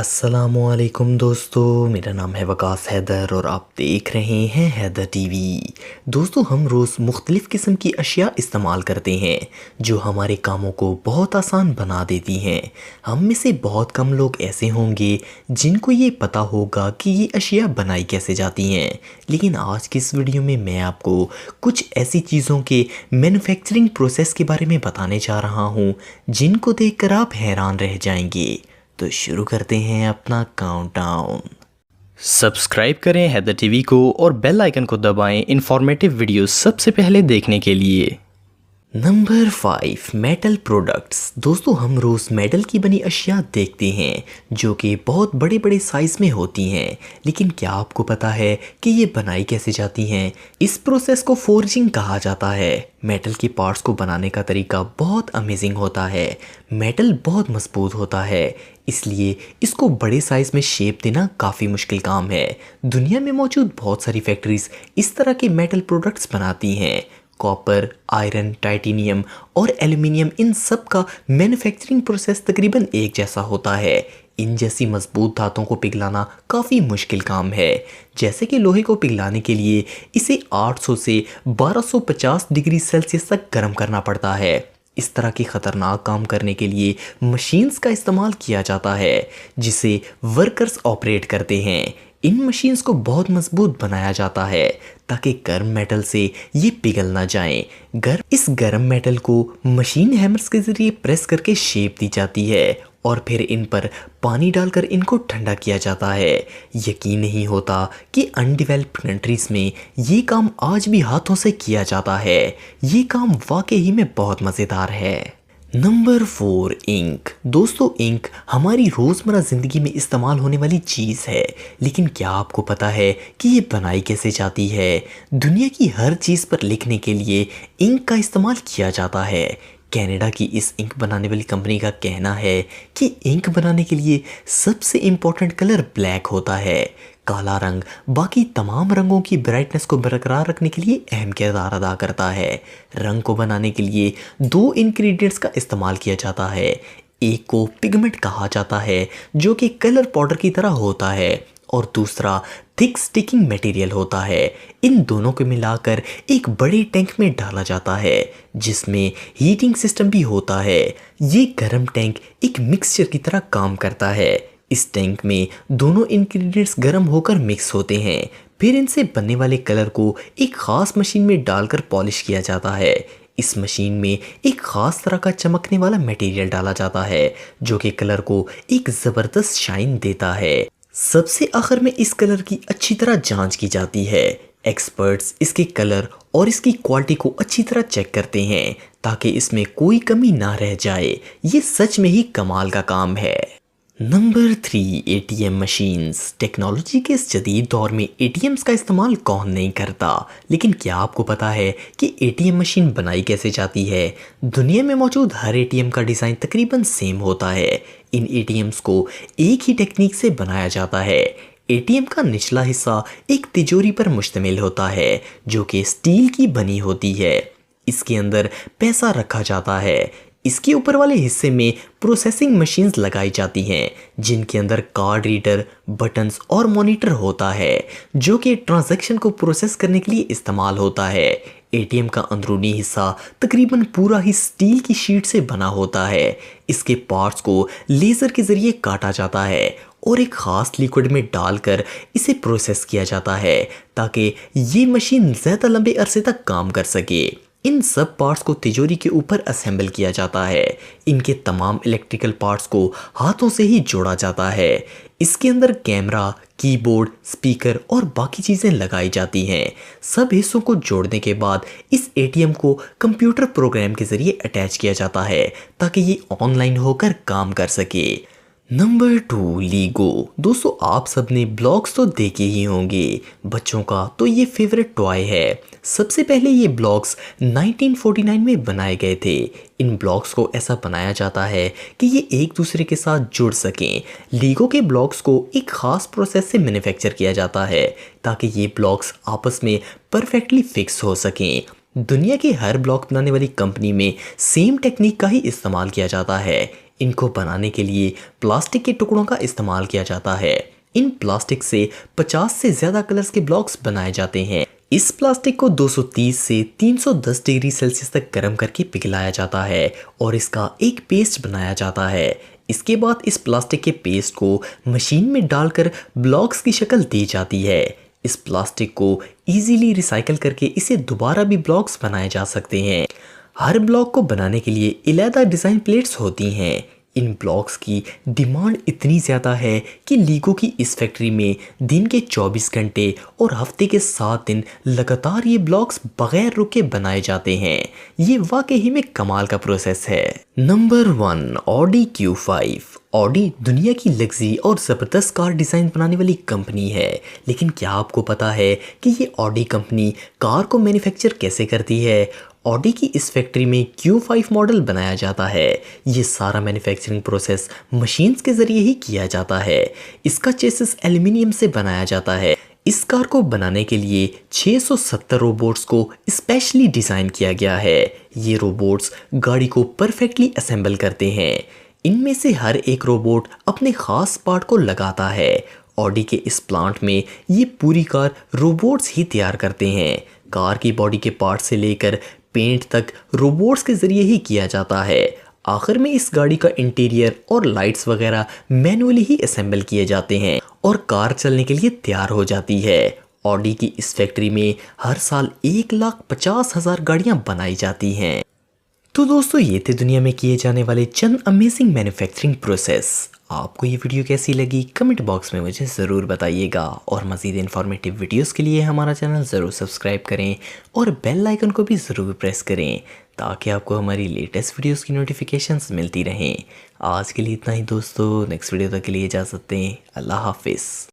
अस्सलामुअलैकुम दोस्तों, मेरा नाम है वकास हैदर और आप देख रहे हैं हैदर टीवी। दोस्तों, हम रोज़ मुख्तलिफ़ किस्म की अशिया इस्तेमाल करते हैं जो हमारे कामों को बहुत आसान बना देती हैं। हम में से बहुत कम लोग ऐसे होंगे जिनको ये पता होगा कि ये अशिया बनाई कैसे जाती हैं। लेकिन आज की इस वीडियो में मैं आपको कुछ ऐसी चीज़ों के मैन्युफैक्चरिंग प्रोसेस के बारे में बताने जा रहा हूँ जिनको देखकर आप हैरान रह जाएंगे। तो शुरू करते हैं अपना काउंटडाउन। सब्सक्राइब करें हैदर टीवी को और बेल आइकन को दबाएं इंफॉर्मेटिव वीडियोस सबसे पहले देखने के लिए। Number 5, metal products. दोस्तों, हम रोज़ मेटल की बनी अशिया देखते हैं जो कि बहुत बड़े बड़े साइज़ में होती हैं। लेकिन क्या आपको पता है कि ये बनाई कैसे जाती हैं? इस प्रोसेस को फोर्जिंग कहा जाता है। मेटल के पार्ट्स को बनाने का तरीका बहुत अमेजिंग होता है। मेटल बहुत मजबूत होता है, इसलिए इसको बड़े साइज़ में शेप देना काफ़ी मुश्किल काम है। दुनिया में मौजूद बहुत सारी फैक्ट्रीज इस तरह के मेटल प्रोडक्ट्स बनाती हैं। कॉपर, आयरन, टाइटेनियम और एल्युमिनियम, इन सब का मैन्युफैक्चरिंग प्रोसेस तकरीबन एक जैसा होता है। इन जैसी मजबूत धातुओं को पिघलाना काफ़ी मुश्किल काम है। जैसे कि लोहे को पिघलाने के लिए इसे 800 से 1250 डिग्री सेल्सियस तक गर्म करना पड़ता है। इस तरह की ख़तरनाक काम करने के लिए मशीन्स का इस्तेमाल किया जाता है जिसे वर्कर्स ऑपरेट करते हैं। इन मशीन्स को बहुत मजबूत बनाया जाता है ताकि गर्म मेटल से ये पिघल ना जाएं। इस गर्म मेटल को मशीन हैमर्स के ज़रिए प्रेस करके शेप दी जाती है और फिर इन पर पानी डालकर इनको ठंडा किया जाता है। यकीन नहीं होता कि अनडेवलप्ड कंट्रीज़ में ये काम आज भी हाथों से किया जाता है। ये काम वाकई में बहुत मज़ेदार है। Number 4, ink. दोस्तों, इंक हमारी रोज़मर्रा ज़िंदगी में इस्तेमाल होने वाली चीज़ है, लेकिन क्या आपको पता है कि ये बनाई कैसे जाती है? दुनिया की हर चीज़ पर लिखने के लिए इंक का इस्तेमाल किया जाता है। कनाडा की इस इंक बनाने वाली कंपनी का कहना है कि इंक बनाने के लिए सबसे इम्पोर्टेंट कलर ब्लैक होता है। काला रंग बाकी तमाम रंगों की ब्राइटनेस को बरकरार रखने के लिए अहम किरदार अदा करता है। रंग को बनाने के लिए 2 इंग्रेडिएंट्स का इस्तेमाल किया जाता है। एक को पिगमेंट कहा जाता है जो कि कलर पाउडर की तरह होता है, और दूसरा थिक स्टिकिंग मटेरियल होता है। इन दोनों को मिलाकर एक बड़े टैंक में डाला जाता है जिसमें हीटिंग सिस्टम भी होता है। ये गर्म टैंक एक मिक्सचर की तरह काम करता है। इस टैंक में दोनों इंग्रेडिएंट्स गर्म होकर मिक्स होते हैं। फिर इनसे बनने वाले कलर को एक ख़ास मशीन में डालकर पॉलिश किया जाता है। इस मशीन में एक ख़ास तरह का चमकने वाला मटेरियल डाला जाता है जो कि कलर को एक ज़बरदस्त शाइन देता है। सबसे आखिर में इस कलर की अच्छी तरह जांच की जाती है। एक्सपर्ट्स इसके कलर और इसकी क्वालिटी को अच्छी तरह चेक करते हैं ताकि इसमें कोई कमी ना रह जाए। ये सच में ही कमाल का काम है। Number 3, ATM machines. टेक्नोलॉजी के इस जदीद दौर में एटीएम्स का इस्तेमाल कौन नहीं करता, लेकिन क्या आपको पता है कि एटीएम मशीन बनाई कैसे जाती है? दुनिया में मौजूद हर एटीएम का डिज़ाइन तकरीबन सेम होता है। इन एटीएम्स को एक ही टेक्निक से बनाया जाता है। एटीएम का निचला हिस्सा एक तिजोरी पर मुश्तमिल होता है जो कि स्टील की बनी होती है। इसके अंदर पैसा रखा जाता है। इसके ऊपर वाले हिस्से में प्रोसेसिंग मशीन्स लगाई जाती हैं जिनके अंदर कार्ड रीडर, बटन्स और मॉनिटर होता है जो कि ट्रांजैक्शन को प्रोसेस करने के लिए इस्तेमाल होता है। एटीएम का अंदरूनी हिस्सा तकरीबन पूरा ही स्टील की शीट से बना होता है। इसके पार्ट्स को लेज़र के ज़रिए काटा जाता है और एक ख़ास लिक्विड में डालकर इसे प्रोसेस किया जाता है ताकि ये मशीन ज़्यादा लंबे अरसे तक काम कर सके। इन सब पार्ट्स को तिजोरी के ऊपर असेंबल किया जाता है। इनके तमाम इलेक्ट्रिकल पार्ट्स को हाथों से ही जोड़ा जाता है। इसके अंदर कैमरा, कीबोर्ड, स्पीकर और बाकी चीज़ें लगाई जाती हैं। सब हिस्सों को जोड़ने के बाद इस एटीएम को कंप्यूटर प्रोग्राम के ज़रिए अटैच किया जाता है ताकि ये ऑनलाइन होकर काम कर सके। Number 2, LIGO. दोस्तों, आप सब ने ब्लॉक्स तो देखे ही होंगे। बच्चों का तो ये फेवरेट टॉय है। सबसे पहले ये ब्लॉक्स 1949 में बनाए गए थे। इन ब्लॉक्स को ऐसा बनाया जाता है कि ये एक दूसरे के साथ जुड़ सकें। लीगो के ब्लॉक्स को एक ख़ास प्रोसेस से मैन्युफैक्चर किया जाता है ताकि ये ब्लॉक्स आपस में परफेक्टली फिक्स हो सकें। दुनिया की हर ब्लॉक बनाने वाली कंपनी में सेम टेक्निक का ही इस्तेमाल किया जाता है। इनको बनाने के लिए प्लास्टिक के टुकड़ों का इस्तेमाल किया जाता है। इन प्लास्टिक से 50 से ज़्यादा कलर्स के ब्लॉक्स बनाए जाते हैं। इस प्लास्टिक को 230 से 310 डिग्री सेल्सियस तक गर्म करके पिघलाया जाता है और इसका एक पेस्ट बनाया जाता है। इसके बाद इस प्लास्टिक के पेस्ट को मशीन में डालकर ब्लॉक्स की शक्ल दी जाती है। इस प्लास्टिक को इजीली रिसाइकल करके इसे दोबारा भी ब्लॉक्स बनाए जा सकते हैं। हर ब्लॉक को बनाने के लिए अलग डिज़ाइन प्लेट्स होती हैं। इन ब्लॉक्स की डिमांड इतनी ज़्यादा है कि लीगो की इस फैक्ट्री में दिन के 24 घंटे और हफ्ते के 7 दिन लगातार ये ब्लॉक्स बगैर रुके बनाए जाते हैं। ये वाकई में कमाल का प्रोसेस है। Number 1, Audi Q5। ऑडी दुनिया की लग्जरी और ज़बरदस्त कार डिज़ाइन बनाने वाली कंपनी है, लेकिन क्या आपको पता है कि ये ऑडी कंपनी कार को मैन्युफैक्चर कैसे करती है? ऑडी की इस फैक्ट्री में Q5 मॉडल बनाया जाता है। ये सारा मैन्युफैक्चरिंग प्रोसेस मशीन्स के ज़रिए ही किया जाता है। इसका चेसिस एल्युमिनियम से बनाया जाता है। इस कार को बनाने के लिए 670 रोबोट्स को स्पेशली डिज़ाइन किया गया है। ये रोबोट्स गाड़ी को परफेक्टली असेंबल करते हैं। इनमें से हर एक रोबोट अपने ख़ास पार्ट को लगाता है। ऑडी के इस प्लांट में ये पूरी कार रोबोट्स ही तैयार करते हैं। कार की बॉडी के पार्ट से लेकर पेंट तक रोबोट्स के ज़रिए ही किया जाता है। आखिर में इस गाड़ी का इंटीरियर और लाइट्स वगैरह मैनुअली ही असेंबल किए जाते हैं और कार चलने के लिए तैयार हो जाती है। ऑडी की इस फैक्ट्री में हर साल 1,50,000 गाड़ियाँ बनाई जाती हैं। तो दोस्तों ये थे दुनिया में किए जाने वाले चंद अमेजिंग मैन्युफैक्चरिंग प्रोसेस। आपको ये वीडियो कैसी लगी कमेंट बॉक्स में मुझे ज़रूर बताइएगा और मज़ीद इन्फॉर्मेटिव वीडियोस के लिए हमारा चैनल ज़रूर सब्सक्राइब करें और बेल आइकन को भी ज़रूर प्रेस करें ताकि आपको हमारी लेटेस्ट वीडियोस की नोटिफिकेशंस मिलती रहें। आज के लिए इतना ही दोस्तों, नेक्स्ट वीडियो तक के लिए इजाज़त दें। अल्लाह हाफिज़।